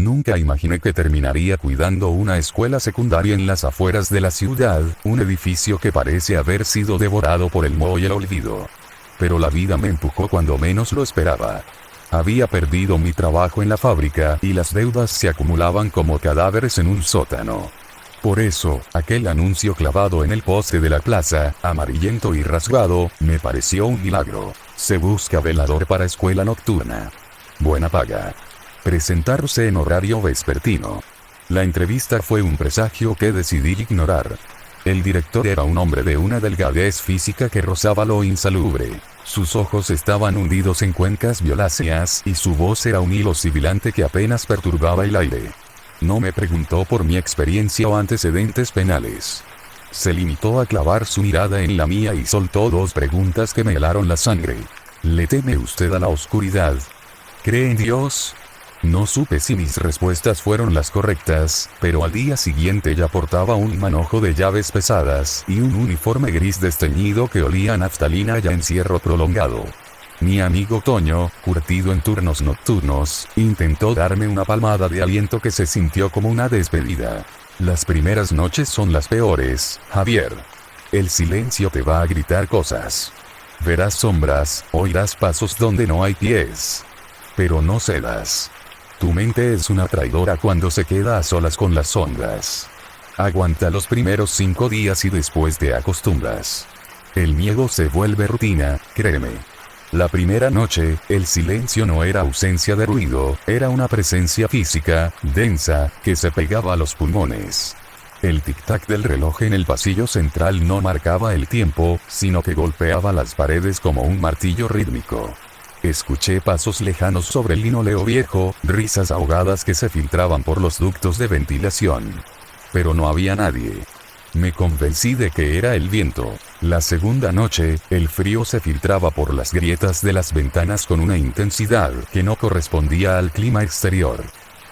Nunca imaginé que terminaría cuidando una escuela secundaria en las afueras de la ciudad, un edificio que parece haber sido devorado por el moho y el olvido. Pero la vida me empujó cuando menos lo esperaba. Había perdido mi trabajo en la fábrica y las deudas se acumulaban como cadáveres en un sótano. Por eso, aquel anuncio clavado en el poste de la plaza, amarillento y rasgado, me pareció un milagro. Se busca velador para escuela nocturna. Buena paga. Presentarse en horario vespertino. La entrevista fue un presagio que decidí ignorar. El director era un hombre de una delgadez física que rozaba lo insalubre. Sus ojos estaban hundidos en cuencas violáceas y su voz era un hilo sibilante que apenas perturbaba el aire. No me preguntó por mi experiencia o antecedentes penales. Se limitó a clavar su mirada en la mía y soltó dos preguntas que me helaron la sangre. ¿Le teme usted a la oscuridad? ¿Cree en Dios? No supe si mis respuestas fueron las correctas, pero al día siguiente ya portaba un manojo de llaves pesadas y un uniforme gris desteñido que olía a naftalina y a encierro prolongado. Mi amigo Toño, curtido en turnos nocturnos, intentó darme una palmada de aliento que se sintió como una despedida. Las primeras noches son las peores, Javier. El silencio te va a gritar cosas. Verás sombras, oirás pasos donde no hay pies. Pero no cedas. Tu mente es una traidora cuando se queda a solas con las sombras. Aguanta los primeros 5 días y después te acostumbras. El miedo se vuelve rutina, créeme. La primera noche, el silencio no era ausencia de ruido, era una presencia física, densa, que se pegaba a los pulmones. El tic-tac del reloj en el pasillo central no marcaba el tiempo, sino que golpeaba las paredes como un martillo rítmico. Escuché pasos lejanos sobre el linóleo viejo, risas ahogadas que se filtraban por los ductos de ventilación. Pero no había nadie. Me convencí de que era el viento. La segunda noche, el frío se filtraba por las grietas de las ventanas con una intensidad que no correspondía al clima exterior.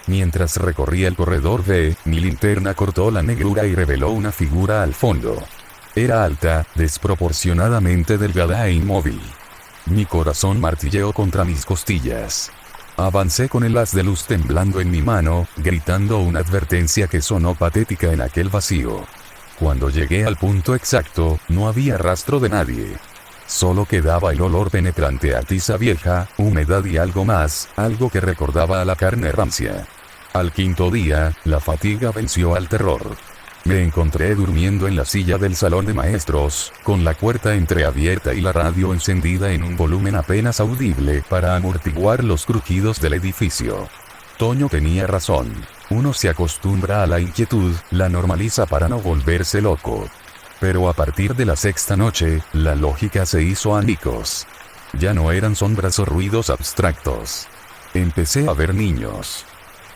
Mientras recorría el corredor B, mi linterna cortó la negrura y reveló una figura al fondo. Era alta, desproporcionadamente delgada e inmóvil. Mi corazón martilleó contra mis costillas. Avancé con el haz de luz temblando en mi mano, gritando una advertencia que sonó patética en aquel vacío. Cuando llegué al punto exacto, no había rastro de nadie. Solo quedaba el olor penetrante a tiza vieja, humedad y algo más, algo que recordaba a la carne rancia. Al quinto día, la fatiga venció al terror. Me encontré durmiendo en la silla del salón de maestros, con la puerta entreabierta y la radio encendida en un volumen apenas audible para amortiguar los crujidos del edificio. Toño tenía razón. Uno se acostumbra a la inquietud, la normaliza para no volverse loco. Pero a partir de la sexta noche, la lógica se hizo añicos. Ya no eran sombras o ruidos abstractos. Empecé a ver niños.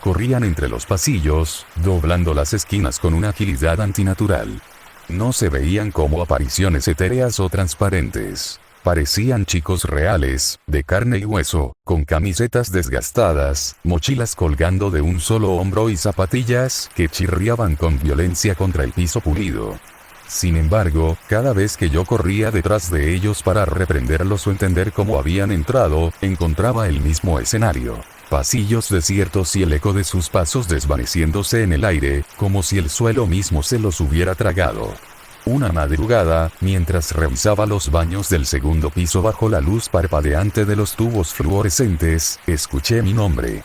Corrían entre los pasillos, doblando las esquinas con una agilidad antinatural. No se veían como apariciones etéreas o transparentes. Parecían chicos reales, de carne y hueso, con camisetas desgastadas, mochilas colgando de un solo hombro y zapatillas que chirriaban con violencia contra el piso pulido. Sin embargo, cada vez que yo corría detrás de ellos para reprenderlos o entender cómo habían entrado, encontraba el mismo escenario. Pasillos desiertos y el eco de sus pasos desvaneciéndose en el aire, como si el suelo mismo se los hubiera tragado. Una madrugada, mientras revisaba los baños del segundo piso bajo la luz parpadeante de los tubos fluorescentes, escuché mi nombre.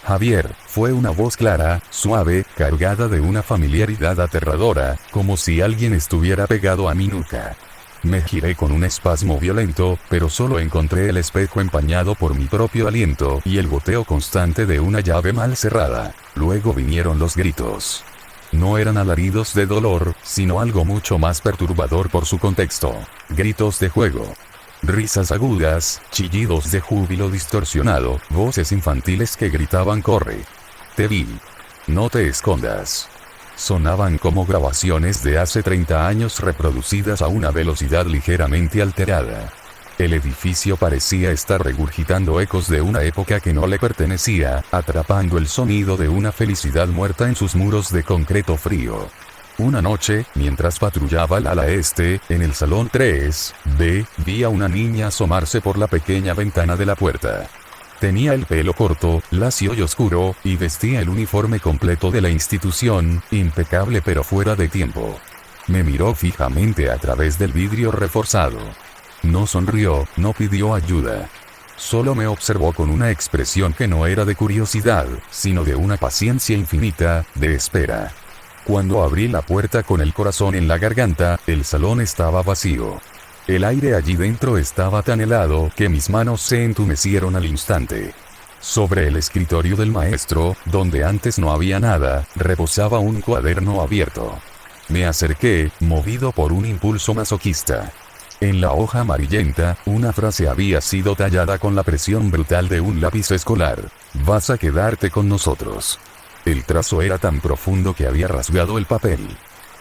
Javier, fue una voz clara, suave, cargada de una familiaridad aterradora, como si alguien estuviera pegado a mi nuca. Me giré con un espasmo violento, pero solo encontré el espejo empañado por mi propio aliento y el goteo constante de una llave mal cerrada. Luego vinieron los gritos. No eran alaridos de dolor, sino algo mucho más perturbador por su contexto. Gritos de juego. Risas agudas, chillidos de júbilo distorsionado, voces infantiles que gritaban corre. Te vi. No te escondas. Sonaban como grabaciones de hace 30 años reproducidas a una velocidad ligeramente alterada. El edificio parecía estar regurgitando ecos de una época que no le pertenecía, atrapando el sonido de una felicidad muerta en sus muros de concreto frío. Una noche, mientras patrullaba el ala este, en el salón 3B, vi a una niña asomarse por la pequeña ventana de la puerta. Tenía el pelo corto, lacio y oscuro, y vestía el uniforme completo de la institución, impecable pero fuera de tiempo. Me miró fijamente a través del vidrio reforzado. No sonrió, no pidió ayuda. Solo me observó con una expresión que no era de curiosidad, sino de una paciencia infinita, de espera. Cuando abrí la puerta con el corazón en la garganta, el salón estaba vacío. El aire allí dentro estaba tan helado que mis manos se entumecieron al instante. Sobre el escritorio del maestro, donde antes no había nada, reposaba un cuaderno abierto. Me acerqué, movido por un impulso masoquista. En la hoja amarillenta, una frase había sido tallada con la presión brutal de un lápiz escolar. Vas a quedarte con nosotros. El trazo era tan profundo que había rasgado el papel.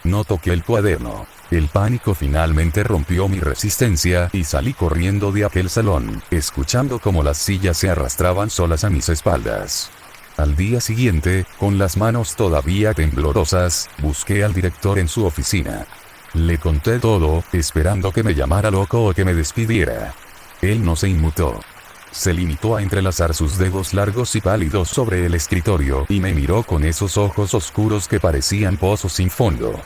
No toqué el cuaderno. El pánico finalmente rompió mi resistencia y salí corriendo de aquel salón, escuchando cómo las sillas se arrastraban solas a mis espaldas. Al día siguiente, con las manos todavía temblorosas, busqué al director en su oficina. Le conté todo, esperando que me llamara loco o que me despidiera. Él no se inmutó. Se limitó a entrelazar sus dedos largos y pálidos sobre el escritorio y me miró con esos ojos oscuros que parecían pozos sin fondo.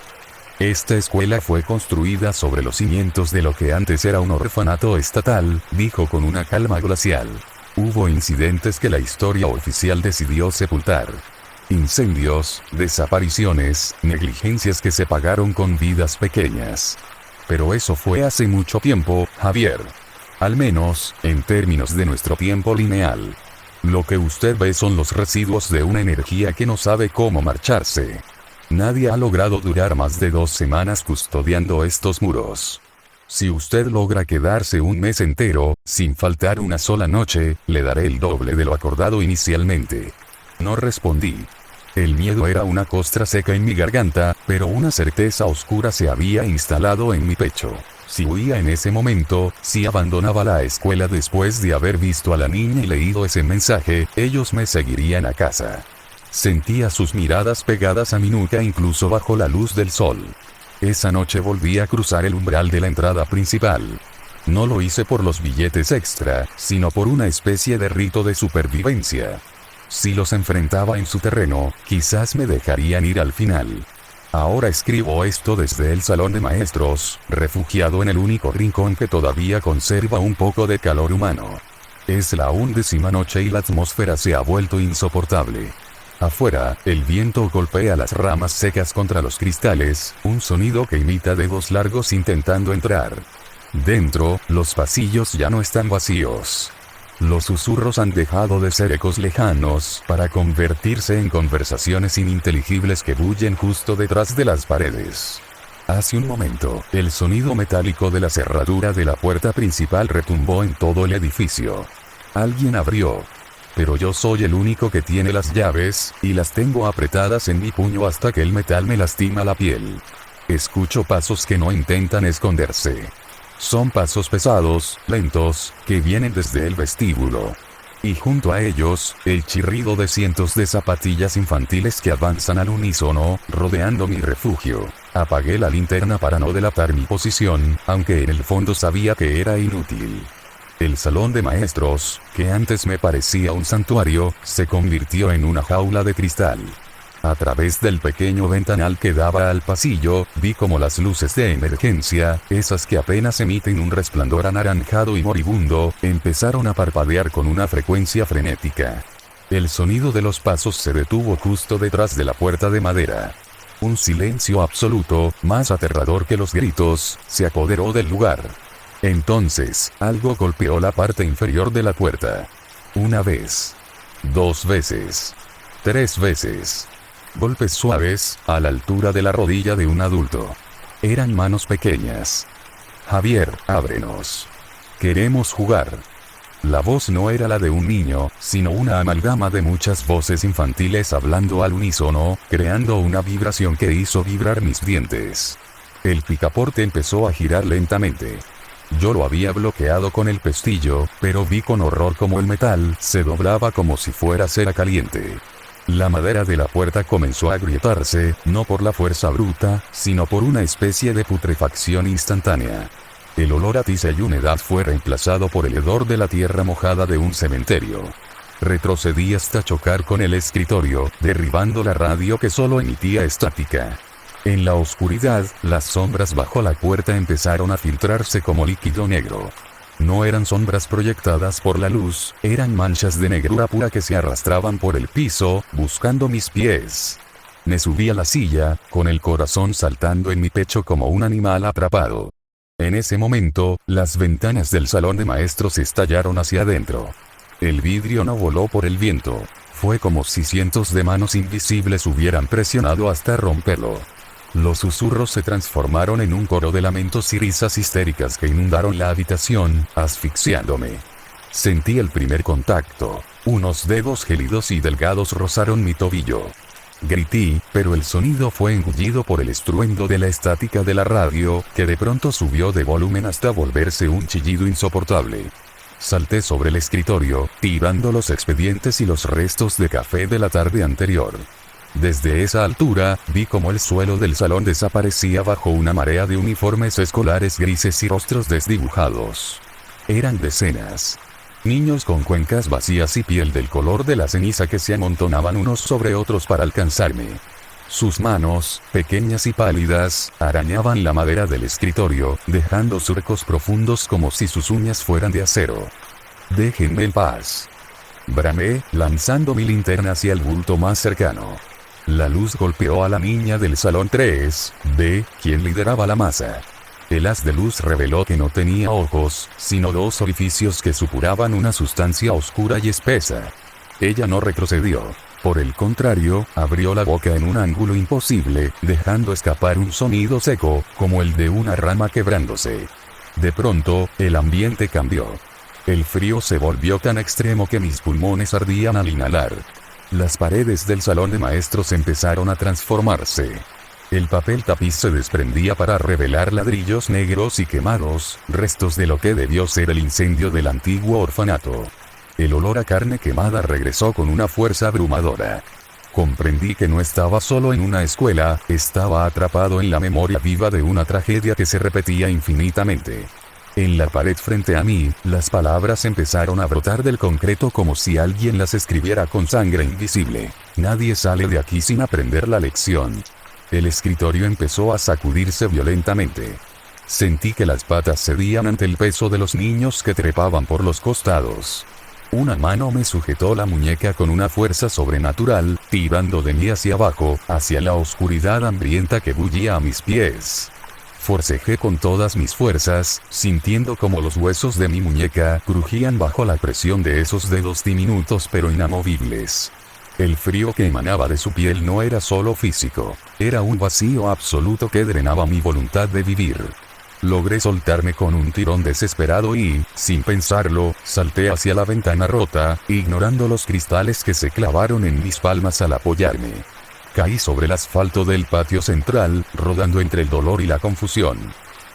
Esta escuela fue construida sobre los cimientos de lo que antes era un orfanato estatal, dijo con una calma glacial. Hubo incidentes que la historia oficial decidió sepultar. Incendios, desapariciones, negligencias que se pagaron con vidas pequeñas. Pero eso fue hace mucho tiempo, Javier. Al menos, en términos de nuestro tiempo lineal. Lo que usted ve son los residuos de una energía que no sabe cómo marcharse. Nadie ha logrado durar más de 2 semanas custodiando estos muros. Si usted logra quedarse un mes entero, sin faltar una sola noche, le daré el doble de lo acordado inicialmente. No respondí. El miedo era una costra seca en mi garganta, pero una certeza oscura se había instalado en mi pecho. Si huía en ese momento, si abandonaba la escuela después de haber visto a la niña y leído ese mensaje, ellos me seguirían a casa. Sentía sus miradas pegadas a mi nuca incluso bajo la luz del sol. Esa noche volví a cruzar el umbral de la entrada principal. No lo hice por los billetes extra, sino por una especie de rito de supervivencia. Si los enfrentaba en su terreno, quizás me dejarían ir al final. Ahora escribo esto desde el salón de maestros, refugiado en el único rincón que todavía conserva un poco de calor humano. Es la 11ª noche y la atmósfera se ha vuelto insoportable. Afuera, el viento golpea las ramas secas contra los cristales, un sonido que imita dedos largos intentando entrar. Dentro, los pasillos ya no están vacíos. Los susurros han dejado de ser ecos lejanos para convertirse en conversaciones ininteligibles que bullen justo detrás de las paredes. Hace un momento, el sonido metálico de la cerradura de la puerta principal retumbó en todo el edificio. Alguien abrió. Pero yo soy el único que tiene las llaves, y las tengo apretadas en mi puño hasta que el metal me lastima la piel. Escucho pasos que no intentan esconderse. Son pasos pesados, lentos, que vienen desde el vestíbulo. Y junto a ellos, el chirrido de cientos de zapatillas infantiles que avanzan al unísono, rodeando mi refugio. Apagué la linterna para no delatar mi posición, aunque en el fondo sabía que era inútil. El salón de maestros, que antes me parecía un santuario, se convirtió en una jaula de cristal. A través del pequeño ventanal que daba al pasillo, vi como las luces de emergencia, esas que apenas emiten un resplandor anaranjado y moribundo, empezaron a parpadear con una frecuencia frenética. El sonido de los pasos se detuvo justo detrás de la puerta de madera. Un silencio absoluto, más aterrador que los gritos, se apoderó del lugar. Entonces, algo golpeó la parte inferior de la puerta. 1 vez. 2 veces. 3 veces. Golpes suaves, a la altura de la rodilla de un adulto. Eran manos pequeñas. Javier, ábrenos. Queremos jugar. La voz no era la de un niño, sino una amalgama de muchas voces infantiles hablando al unísono, creando una vibración que hizo vibrar mis dientes. El picaporte empezó a girar lentamente. Yo lo había bloqueado con el pestillo, pero vi con horror cómo el metal se doblaba como si fuera cera caliente. La madera de la puerta comenzó a agrietarse, no por la fuerza bruta, sino por una especie de putrefacción instantánea. El olor a tiza y humedad fue reemplazado por el hedor de la tierra mojada de un cementerio. Retrocedí hasta chocar con el escritorio, derribando la radio que solo emitía estática. En la oscuridad, las sombras bajo la puerta empezaron a filtrarse como líquido negro. No eran sombras proyectadas por la luz, eran manchas de negrura pura que se arrastraban por el piso, buscando mis pies. Me subí a la silla, con el corazón saltando en mi pecho como un animal atrapado. En ese momento, las ventanas del salón de maestros estallaron hacia adentro. El vidrio no voló por el viento. Fue como si cientos de manos invisibles hubieran presionado hasta romperlo. Los susurros se transformaron en un coro de lamentos y risas histéricas que inundaron la habitación, asfixiándome. Sentí el primer contacto. Unos dedos gélidos y delgados rozaron mi tobillo. Grité, pero el sonido fue engullido por el estruendo de la estática de la radio, que de pronto subió de volumen hasta volverse un chillido insoportable. Salté sobre el escritorio, tirando los expedientes y los restos de café de la tarde anterior. Desde esa altura, vi como el suelo del salón desaparecía bajo una marea de uniformes escolares grises y rostros desdibujados. Eran decenas. Niños con cuencas vacías y piel del color de la ceniza que se amontonaban unos sobre otros para alcanzarme. Sus manos, pequeñas y pálidas, arañaban la madera del escritorio, dejando surcos profundos como si sus uñas fueran de acero. «Déjenme en paz», bramé, lanzando mi linterna hacia el bulto más cercano. La luz golpeó a la niña del salón 3B, quien lideraba la masa. El haz de luz reveló que no tenía ojos, sino dos orificios que supuraban una sustancia oscura y espesa. Ella no retrocedió. Por el contrario, abrió la boca en un ángulo imposible, dejando escapar un sonido seco, como el de una rama quebrándose. De pronto, el ambiente cambió. El frío se volvió tan extremo que mis pulmones ardían al inhalar. Las paredes del salón de maestros empezaron a transformarse. El papel tapiz se desprendía para revelar ladrillos negros y quemados, restos de lo que debió ser el incendio del antiguo orfanato. El olor a carne quemada regresó con una fuerza abrumadora. Comprendí que no estaba solo en una escuela, estaba atrapado en la memoria viva de una tragedia que se repetía infinitamente. En la pared frente a mí, las palabras empezaron a brotar del concreto como si alguien las escribiera con sangre invisible. Nadie sale de aquí sin aprender la lección. El escritorio empezó a sacudirse violentamente. Sentí que las patas cedían ante el peso de los niños que trepaban por los costados. Una mano me sujetó la muñeca con una fuerza sobrenatural, tirando de mí hacia abajo, hacia la oscuridad hambrienta que bullía a mis pies. Forcejé con todas mis fuerzas, sintiendo como los huesos de mi muñeca crujían bajo la presión de esos dedos diminutos pero inamovibles. El frío que emanaba de su piel no era solo físico, era un vacío absoluto que drenaba mi voluntad de vivir. Logré soltarme con un tirón desesperado y, sin pensarlo, salté hacia la ventana rota, ignorando los cristales que se clavaron en mis palmas al apoyarme. Caí sobre el asfalto del patio central, rodando entre el dolor y la confusión.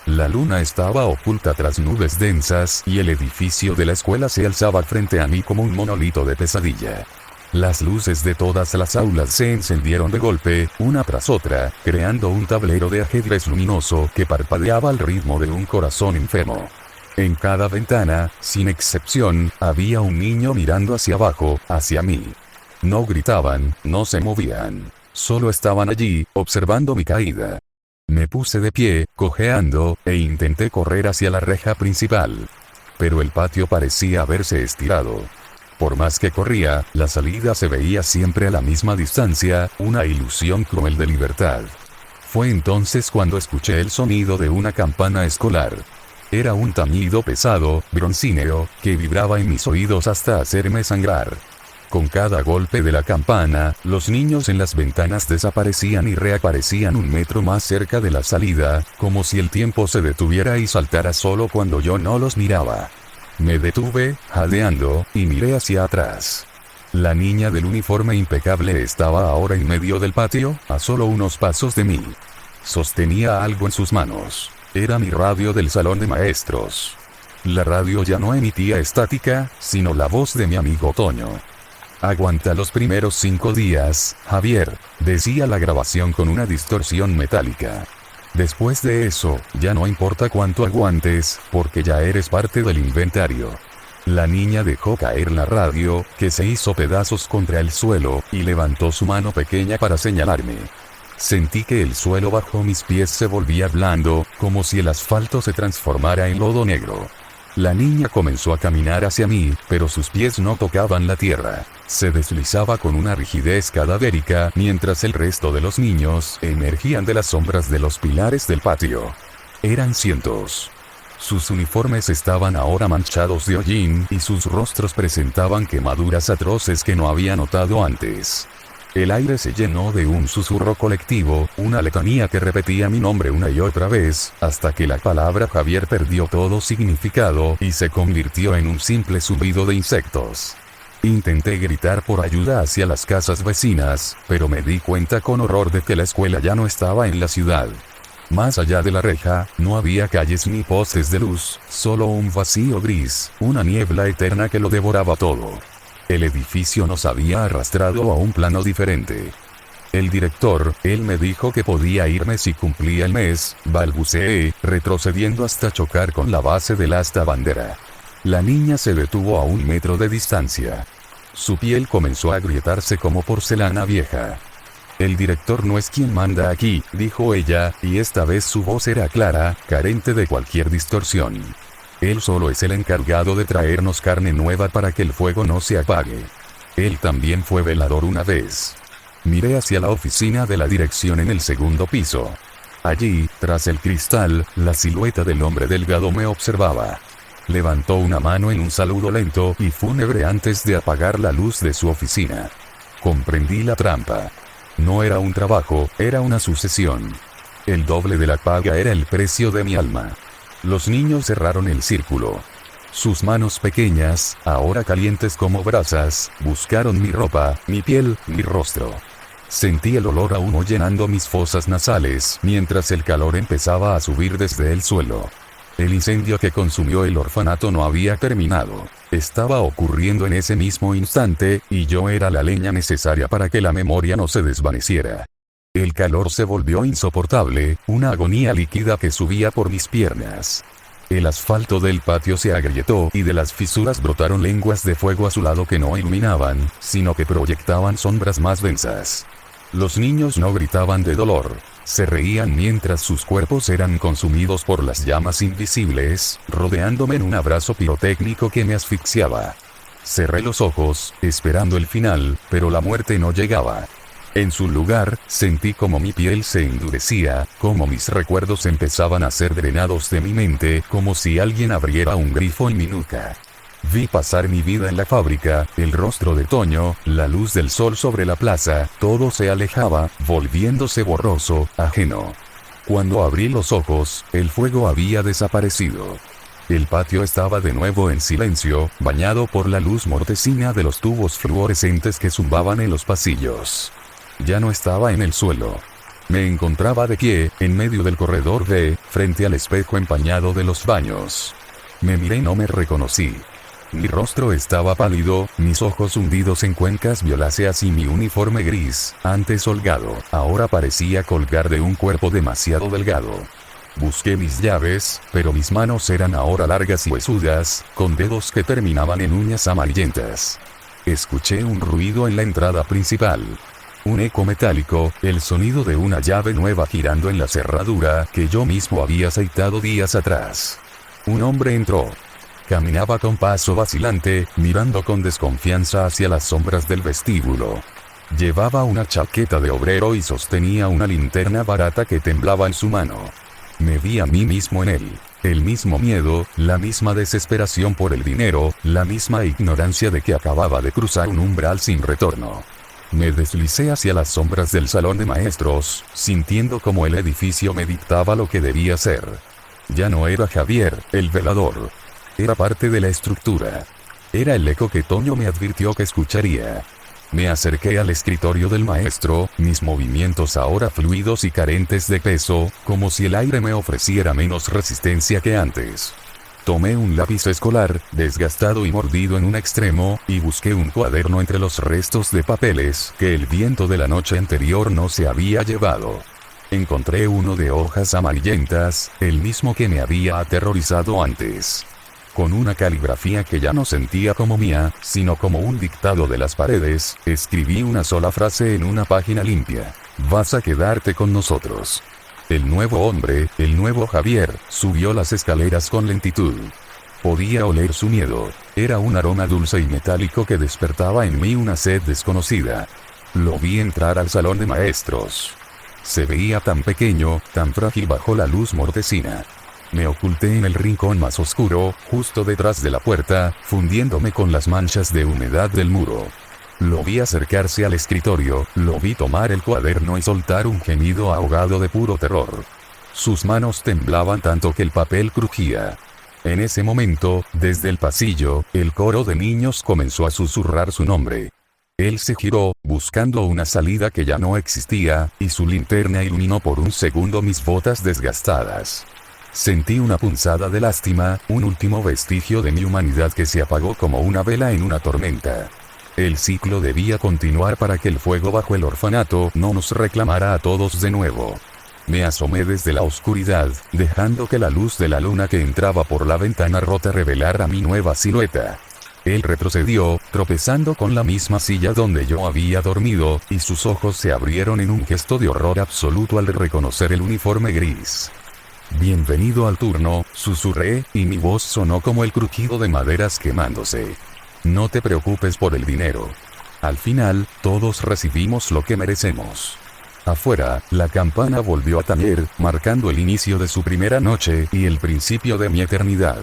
La luna estaba oculta tras nubes densas y el edificio de la escuela se alzaba frente a mí como un monolito de pesadilla. Las luces de todas las aulas se encendieron de golpe, una tras otra, creando un tablero de ajedrez luminoso que parpadeaba al ritmo de un corazón enfermo. En cada ventana, sin excepción, había un niño mirando hacia abajo, hacia mí. No gritaban, no se movían. Solo estaban allí, observando mi caída. Me puse de pie, cojeando, e intenté correr hacia la reja principal. Pero el patio parecía haberse estirado. Por más que corría, la salida se veía siempre a la misma distancia, una ilusión cruel de libertad. Fue entonces cuando escuché el sonido de una campana escolar. Era un tañido pesado, broncíneo, que vibraba en mis oídos hasta hacerme sangrar. Con cada golpe de la campana, los niños en las ventanas desaparecían y reaparecían un metro más cerca de la salida, como si el tiempo se detuviera y saltara solo cuando yo no los miraba. Me detuve, jadeando, y miré hacia atrás. La niña del uniforme impecable estaba ahora en medio del patio, a solo unos pasos de mí. Sostenía algo en sus manos. Era mi radio del salón de maestros. La radio ya no emitía estática, sino la voz de mi amigo Toño. «Aguanta los primeros 5 días, Javier», decía la grabación con una distorsión metálica. Después de eso, ya no importa cuánto aguantes, porque ya eres parte del inventario. La niña dejó caer la radio, que se hizo pedazos contra el suelo, y levantó su mano pequeña para señalarme. Sentí que el suelo bajo mis pies se volvía blando, como si el asfalto se transformara en lodo negro. La niña comenzó a caminar hacia mí, pero sus pies no tocaban la tierra. Se deslizaba con una rigidez cadavérica, mientras el resto de los niños emergían de las sombras de los pilares del patio. Eran cientos. Sus uniformes estaban ahora manchados de hollín, y sus rostros presentaban quemaduras atroces que no había notado antes. El aire se llenó de un susurro colectivo, una letanía que repetía mi nombre una y otra vez, hasta que la palabra Javier perdió todo significado y se convirtió en un simple zumbido de insectos. Intenté gritar por ayuda hacia las casas vecinas, pero me di cuenta con horror de que la escuela ya no estaba en la ciudad. Más allá de la reja, no había calles ni postes de luz, solo un vacío gris, una niebla eterna que lo devoraba todo. El edificio nos había arrastrado a un plano diferente. El director, él me dijo que podía irme si cumplía el mes, balbuceé, retrocediendo hasta chocar con la base del asta bandera. La niña se detuvo a 1 metro de distancia. Su piel comenzó a agrietarse como porcelana vieja. El director no es quien manda aquí, dijo ella, y esta vez su voz era clara, carente de cualquier distorsión. Él solo es el encargado de traernos carne nueva para que el fuego no se apague. Él también fue velador una vez. Miré hacia la oficina de la dirección en el 2º piso. Allí, tras el cristal, la silueta del hombre delgado me observaba. Levantó una mano en un saludo lento y fúnebre antes de apagar la luz de su oficina. Comprendí la trampa. No era un trabajo, era una sucesión. El doble de la paga era el precio de mi alma. Los niños cerraron el círculo. Sus manos pequeñas, ahora calientes como brasas, buscaron mi ropa, mi piel, mi rostro. Sentí el olor a humo llenando mis fosas nasales, mientras el calor empezaba a subir desde el suelo. El incendio que consumió el orfanato no había terminado. Estaba ocurriendo en ese mismo instante, y yo era la leña necesaria para que la memoria no se desvaneciera. El calor se volvió insoportable, una agonía líquida que subía por mis piernas. El asfalto del patio se agrietó y de las fisuras brotaron lenguas de fuego azulado que no iluminaban, sino que proyectaban sombras más densas. Los niños no gritaban de dolor. Se reían mientras sus cuerpos eran consumidos por las llamas invisibles, rodeándome en un abrazo pirotécnico que me asfixiaba. Cerré los ojos, esperando el final, pero la muerte no llegaba. En su lugar, sentí como mi piel se endurecía, como mis recuerdos empezaban a ser drenados de mi mente, como si alguien abriera un grifo en mi nuca. Vi pasar mi vida en la fábrica, el rostro de Toño, la luz del sol sobre la plaza, todo se alejaba, volviéndose borroso, ajeno. Cuando abrí los ojos, el fuego había desaparecido. El patio estaba de nuevo en silencio, bañado por la luz mortecina de los tubos fluorescentes que zumbaban en los pasillos. Ya no estaba en el suelo. Me encontraba de pie, en medio del corredor B, frente al espejo empañado de los baños. Me miré y no me reconocí. Mi rostro estaba pálido, mis ojos hundidos en cuencas violáceas y mi uniforme gris, antes holgado, ahora parecía colgar de un cuerpo demasiado delgado. Busqué mis llaves, pero mis manos eran ahora largas y huesudas, con dedos que terminaban en uñas amarillentas. Escuché un ruido en la entrada principal. Un eco metálico, el sonido de una llave nueva girando en la cerradura que yo mismo había aceitado días atrás. Un hombre entró. Caminaba con paso vacilante, mirando con desconfianza hacia las sombras del vestíbulo. Llevaba una chaqueta de obrero y sostenía una linterna barata que temblaba en su mano. Me vi a mí mismo en él. El mismo miedo, la misma desesperación por el dinero, la misma ignorancia de que acababa de cruzar un umbral sin retorno. Me deslicé hacia las sombras del salón de maestros, sintiendo como el edificio me dictaba lo que debía ser. Ya no era Javier, el velador. Era parte de la estructura. Era el eco que Toño me advirtió que escucharía. Me acerqué al escritorio del maestro, mis movimientos ahora fluidos y carentes de peso, como si el aire me ofreciera menos resistencia que antes. Tomé un lápiz escolar, desgastado y mordido en un extremo, y busqué un cuaderno entre los restos de papeles que el viento de la noche anterior no se había llevado. Encontré uno de hojas amarillentas, el mismo que me había aterrorizado antes. Con una caligrafía que ya no sentía como mía, sino como un dictado de las paredes, escribí una sola frase en una página limpia. Vas a quedarte con nosotros. El nuevo hombre, el nuevo Javier, subió las escaleras con lentitud. Podía oler su miedo. Era un aroma dulce y metálico que despertaba en mí una sed desconocida. Lo vi entrar al salón de maestros. Se veía tan pequeño, tan frágil bajo la luz mortecina. Me oculté en el rincón más oscuro, justo detrás de la puerta, fundiéndome con las manchas de humedad del muro. Lo vi acercarse al escritorio, lo vi tomar el cuaderno y soltar un gemido ahogado de puro terror. Sus manos temblaban tanto que el papel crujía. En ese momento, desde el pasillo, el coro de niños comenzó a susurrar su nombre. Él se giró, buscando una salida que ya no existía, y su linterna iluminó por un segundo mis botas desgastadas. Sentí una punzada de lástima, un último vestigio de mi humanidad que se apagó como una vela en una tormenta. El ciclo debía continuar para que el fuego bajo el orfanato no nos reclamara a todos de nuevo. Me asomé desde la oscuridad, dejando que la luz de la luna que entraba por la ventana rota revelara mi nueva silueta. Él retrocedió, tropezando con la misma silla donde yo había dormido, y sus ojos se abrieron en un gesto de horror absoluto al reconocer el uniforme gris. Bienvenido al turno, susurré, y mi voz sonó como el crujido de maderas quemándose. No te preocupes por el dinero. Al final, todos recibimos lo que merecemos. Afuera, la campana volvió a tañer, marcando el inicio de su primera noche y el principio de mi eternidad.